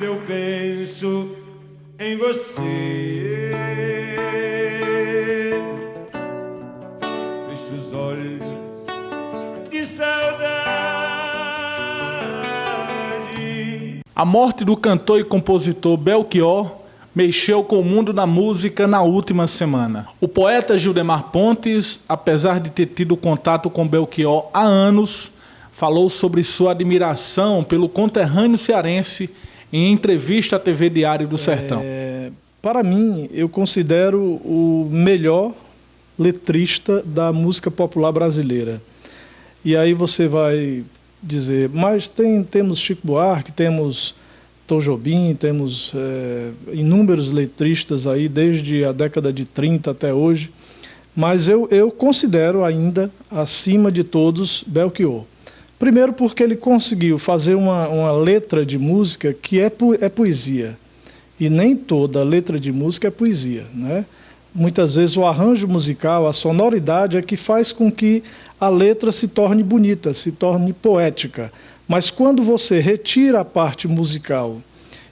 quando eu penso em você. Fecho os olhos de saudade. A morte do cantor e compositor Belchior mexeu com o mundo da música na última semana. O poeta Gildemar Pontes, apesar de ter tido contato com Belchior há anos, falou sobre sua admiração pelo conterrâneo cearense em entrevista à TV Diário do Sertão. Para mim, eu considero o melhor letrista da música popular brasileira. E aí você vai dizer, mas temos Chico Buarque, temos Tom Jobim, temos inúmeros letristas aí desde a década de 30 até hoje, mas eu considero ainda, acima de todos, Belchior. Primeiro porque ele conseguiu fazer uma letra de música que é poesia, e nem toda letra de música é poesia, né? Muitas vezes o arranjo musical, a sonoridade é que faz com que a letra se torne bonita, se torne poética. Mas quando você retira a parte musical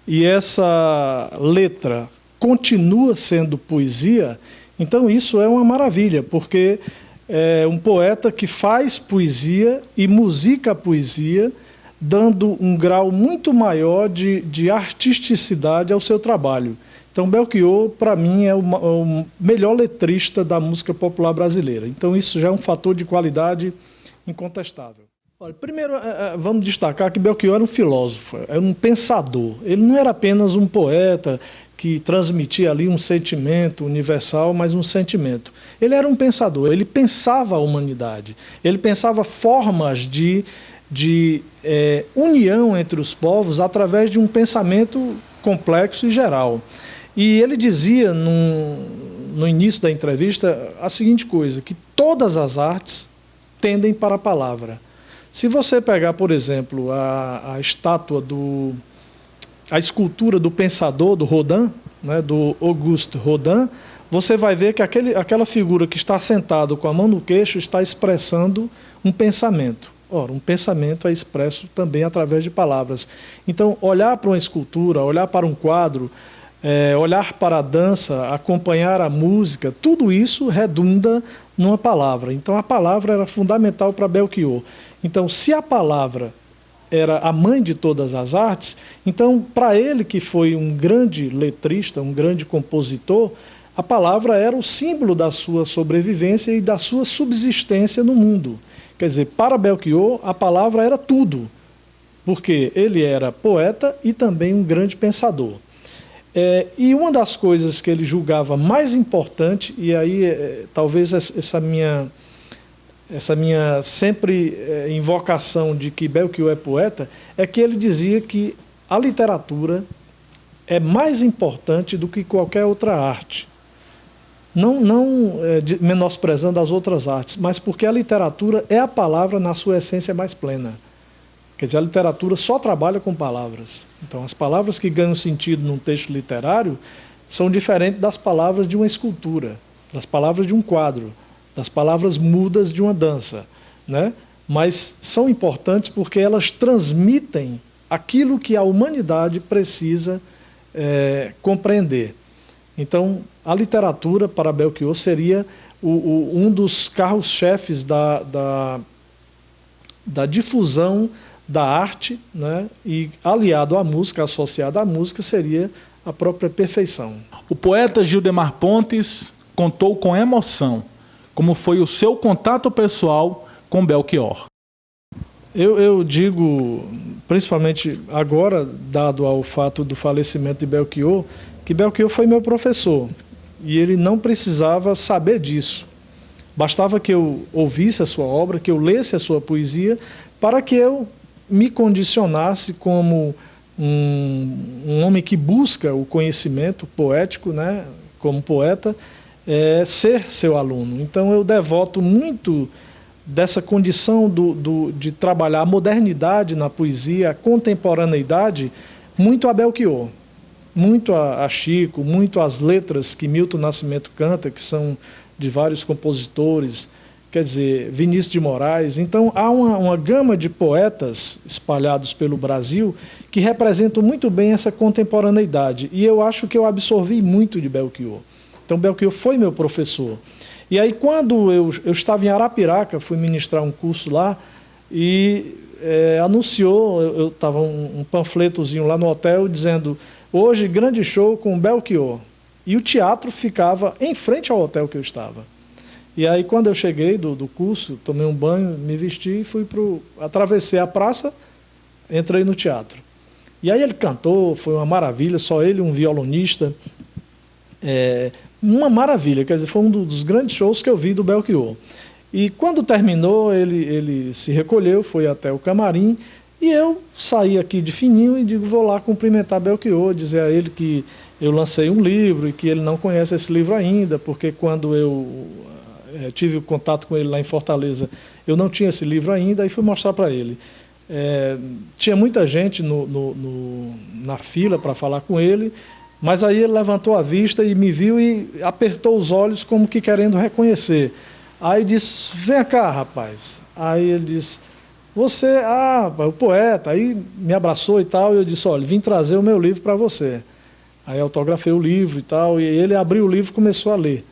e essa letra continua sendo poesia, então isso é uma maravilha, porque é um poeta que faz poesia e musica a poesia, dando um grau muito maior de artisticidade ao seu trabalho. Então Belchior, para mim, é o melhor letrista da música popular brasileira. Então isso já é um fator de qualidade incontestável. Olha, primeiro, vamos destacar que Belchior era um filósofo, era um pensador. Ele não era apenas um poeta que transmitia ali um sentimento universal, mas um sentimento. Ele era um pensador, ele pensava a humanidade, ele pensava formas de união entre os povos através de um pensamento complexo e geral. E ele dizia, no início da entrevista, a seguinte coisa, que todas as artes tendem para a palavra. Se você pegar, por exemplo, a escultura do pensador, do Rodin, né, do Auguste Rodin, você vai ver que aquela figura que está sentado com a mão no queixo está expressando um pensamento. Ora, um pensamento é expresso também através de palavras. Então, olhar para uma escultura, olhar para um quadro, olhar para a dança, acompanhar a música, tudo isso redunda numa palavra. Então, a palavra era fundamental para Belchior. Então, se a palavra era a mãe de todas as artes, então, para ele, que foi um grande letrista, um grande compositor, a palavra era o símbolo da sua sobrevivência e da sua subsistência no mundo. Quer dizer, para Belchior, a palavra era tudo, porque ele era poeta e também um grande pensador. E uma das coisas que ele julgava mais importante, e aí talvez essa minha sempre invocação de que Belchior é poeta, é que ele dizia que a literatura é mais importante do que qualquer outra arte. Não menosprezando as outras artes, mas porque a literatura é a palavra na sua essência mais plena. Quer dizer, a literatura só trabalha com palavras. Então, as palavras que ganham sentido num texto literário são diferentes das palavras de uma escultura, das palavras de um quadro, das palavras mudas de uma dança, né? Mas são importantes porque elas transmitem aquilo que a humanidade precisa compreender. Então, a literatura, para Belchior, seria um dos carros-chefes da difusão da arte, né? E aliado à música, associado à música, seria a própria perfeição. O poeta Gildemar Pontes contou com emoção como foi o seu contato pessoal com Belchior. Eu digo, principalmente agora, dado ao fato do falecimento de Belchior, que Belchior foi meu professor, e ele não precisava saber disso. Bastava que eu ouvisse a sua obra, que eu lesse a sua poesia, para que eu me condicionasse como um homem que busca o conhecimento poético, né, como poeta, ser seu aluno. Então eu devoto muito dessa condição de trabalhar a modernidade na poesia, a contemporaneidade, muito a Belchior, muito a Chico, muito às letras que Milton Nascimento canta, que são de vários compositores, quer dizer, Vinícius de Moraes. Então, há uma gama de poetas espalhados pelo Brasil que representam muito bem essa contemporaneidade. E eu acho que eu absorvi muito de Belchior. Então, Belchior foi meu professor. E aí, quando eu estava em Arapiraca, fui ministrar um curso lá, e anunciou, eu estava um panfletozinho lá no hotel, dizendo, hoje, grande show com Belchior. E o teatro ficava em frente ao hotel que eu estava. E aí, quando eu cheguei do curso, tomei um banho, me vesti e atravessei a praça, entrei no teatro. E aí ele cantou, foi uma maravilha, só ele, um violonista. Uma maravilha, quer dizer, foi um dos grandes shows que eu vi do Belchior. E quando terminou, ele se recolheu, foi até o camarim, e eu saí aqui de fininho e digo, vou lá cumprimentar Belchior, dizer a ele que eu lancei um livro e que ele não conhece esse livro ainda, porque quando eu tive o contato com ele lá em Fortaleza, eu não tinha esse livro ainda, e fui mostrar para ele. Tinha muita gente na fila para falar com ele, mas aí ele levantou a vista e me viu e apertou os olhos como que querendo reconhecer. Aí disse, vem cá, rapaz. Aí ele disse, você, o poeta. Aí me abraçou e tal, e eu disse, olha, vim trazer o meu livro para você. Aí autografei o livro e tal, e ele abriu o livro e começou a ler.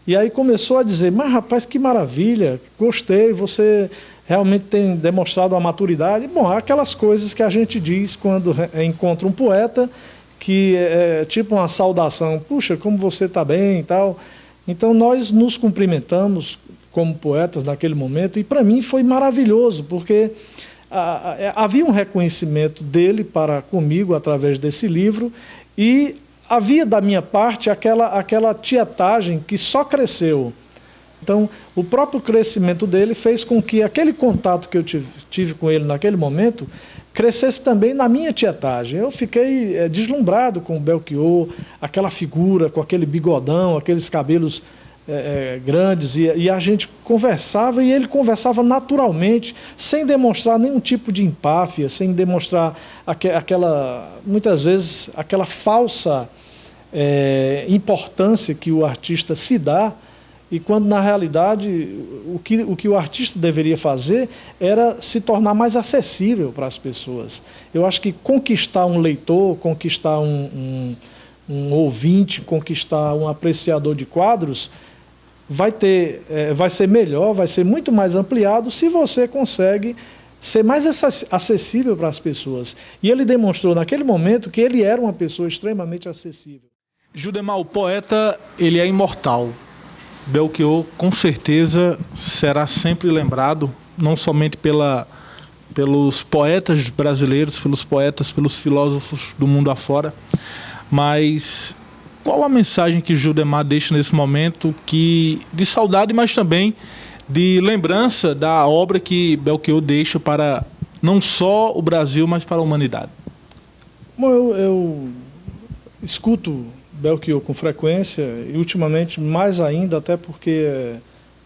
E aí começou a dizer, mas rapaz, que maravilha, gostei, você realmente tem demonstrado uma maturidade. Bom, aquelas coisas que a gente diz quando encontra um poeta, que é tipo uma saudação, puxa, como você está bem e tal. Então nós nos cumprimentamos como poetas naquele momento, e para mim foi maravilhoso, porque havia um reconhecimento dele para comigo através desse livro, e havia da minha parte aquela tietagem que só cresceu. Então, o próprio crescimento dele fez com que aquele contato que eu tive com ele naquele momento crescesse também na minha tietagem. Eu fiquei deslumbrado com o Belchior, aquela figura, com aquele bigodão, aqueles cabelos grandes, e a gente conversava, e ele conversava naturalmente, sem demonstrar nenhum tipo de empáfia, sem demonstrar muitas vezes, aquela falsa importância que o artista se dá, e quando na realidade o que o artista deveria fazer era se tornar mais acessível para as pessoas. Eu acho que conquistar um leitor, conquistar um ouvinte, conquistar um apreciador de quadros, vai ser melhor, vai ser muito mais ampliado se você consegue ser mais acessível para as pessoas. E ele demonstrou naquele momento que ele era uma pessoa extremamente acessível. Judemar, o poeta, ele é imortal. Belchior, com certeza, será sempre lembrado, não somente pelos poetas brasileiros, pelos filósofos do mundo afora, mas qual a mensagem que Judemar deixa nesse momento de saudade, mas também de lembrança da obra que Belchior deixa para não só o Brasil, mas para a humanidade? Bom, eu escuto Belchior com frequência, e ultimamente mais ainda, até porque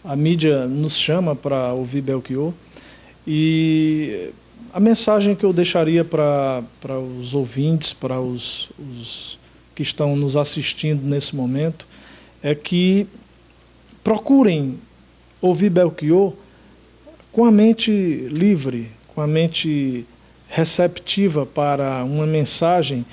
a mídia nos chama para ouvir Belchior. E a mensagem que eu deixaria para os ouvintes, para os que estão nos assistindo nesse momento, é que procurem ouvir Belchior com a mente livre, com a mente receptiva para uma mensagem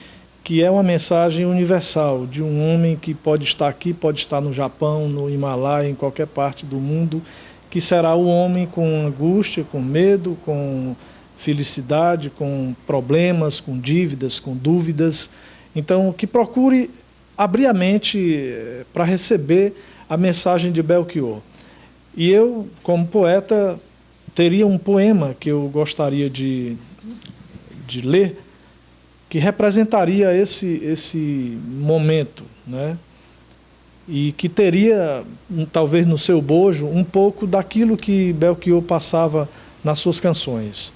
que é uma mensagem universal, de um homem que pode estar aqui, pode estar no Japão, no Himalaia, em qualquer parte do mundo, que será o homem com angústia, com medo, com felicidade, com problemas, com dívidas, com dúvidas. Então, que procure abrir a mente para receber a mensagem de Belchior. E eu, como poeta, teria um poema que eu gostaria de ler, que representaria esse momento, né? E que teria, talvez no seu bojo, um pouco daquilo que Belchior passava nas suas canções.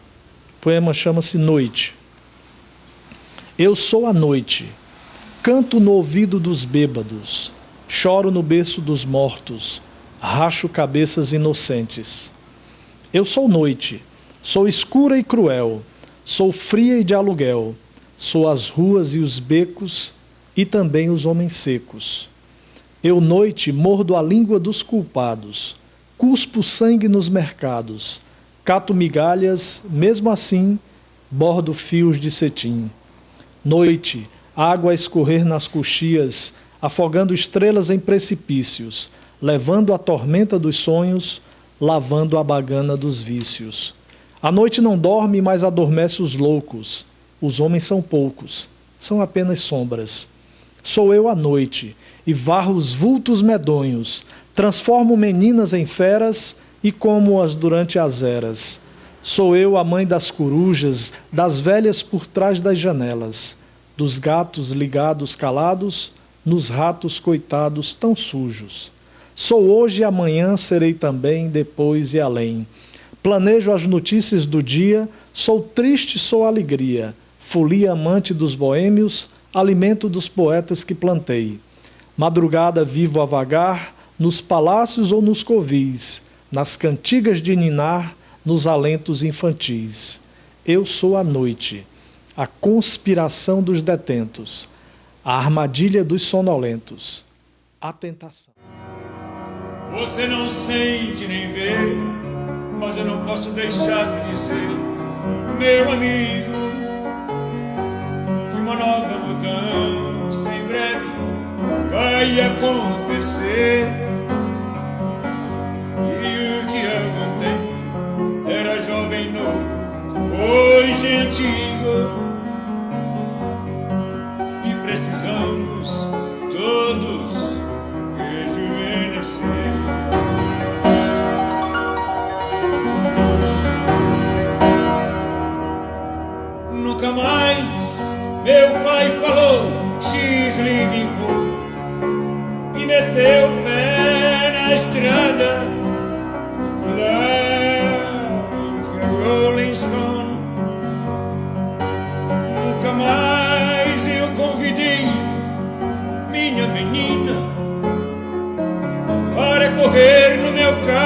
O poema chama-se Noite. Eu sou a noite, canto no ouvido dos bêbados, choro no berço dos mortos, racho cabeças inocentes. Eu sou noite, sou escura e cruel, sou fria e de aluguel, sou as ruas e os becos e também os homens secos. Eu, noite, mordo a língua dos culpados, cuspo sangue nos mercados, cato migalhas, mesmo assim, bordo fios de cetim. Noite, água a escorrer nas coxias, afogando estrelas em precipícios, levando a tormenta dos sonhos, lavando a bagana dos vícios. A noite não dorme, mas adormece os loucos. Os homens são poucos, são apenas sombras. Sou eu a noite, e varro os vultos medonhos, transformo meninas em feras e como-as durante as eras. Sou eu a mãe das corujas, das velhas por trás das janelas, dos gatos ligados calados, nos ratos coitados tão sujos. Sou hoje e amanhã serei também, depois e além. Planejo as notícias do dia, sou triste, sou alegria, folia amante dos boêmios, alimento dos poetas que plantei. Madrugada vivo a vagar, nos palácios ou nos covis, nas cantigas de ninar, nos alentos infantis. Eu sou a noite, a conspiração dos detentos, a armadilha dos sonolentos, a tentação. Você não sente nem vê, mas eu não posso deixar de dizer, meu amigo, que uma nova mudança em breve vai acontecer. E o que há algum tempo era jovem novo, hoje é antigo, e precisamos todos rejuvenescer. Nunca mais meu pai falou X-Living e meteu o pé na estrada, like a Rolling Stone. Nunca mais eu convidei minha menina para correr no meu carro.